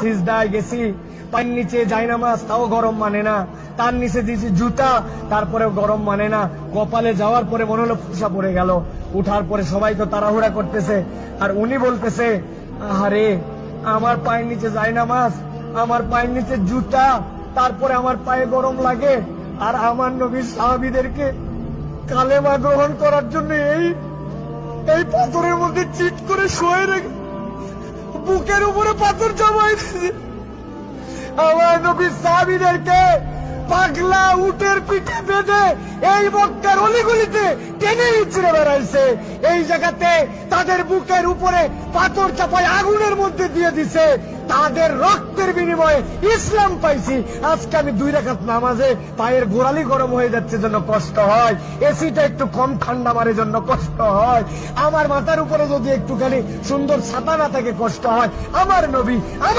সিজদায় গেছি, পায়ের নিচে জায়নামাজ, তাও গরম মানে না, তার নিচে দিয়েছি জুতা, তারপরেও গরম মানে না। কপালে যাওয়ার পরে মনে হলো ফুসা পড়ে গেল। উঠার পরে সবাই তো তাড়াহুড়া করতেছে, আর উনি বলতেছে, আরে আমার পায়ের নিচে জায়নামাজ, আমার পায়ের নিচে জুতা, তারপরে আমার পায়ে গরম লাগে, আর আমার নবীর সাহাবীদেরকে কালেমা গ্রহণ করার জন্য এই পাথরের মধ্যে চিট করে শুয়ে রেখে বুকের উপরে পাথর জমাই দিয়েছে। আমার নবীর সাহাবীদেরকে পাগলা উটের পিঠে বেঁধে এই মক্কার অলিগলিতে টেনে ইচ্ছড়ে বেড়াইছে। এই জায়গাতে তাদের বুকের উপরে পাথর চাপায় আগুনের মধ্যে দিয়ে দিছে। তাদের রক্তের বিনিময়ে ইসলাম পাইছি। আজকে আমি 2 রাকাত নামাজে পায়ের গোড়ালি গরম হয়ে যাচ্ছে জন্য কষ্ট হয়, এসিটা একটু কম ঠান্ডা মারে জন্য কষ্ট হয়, আমার মাথার উপরে যদি একটুখানি সুন্দর ছাতা না থাকে কষ্ট হয়। আমার নবী আমার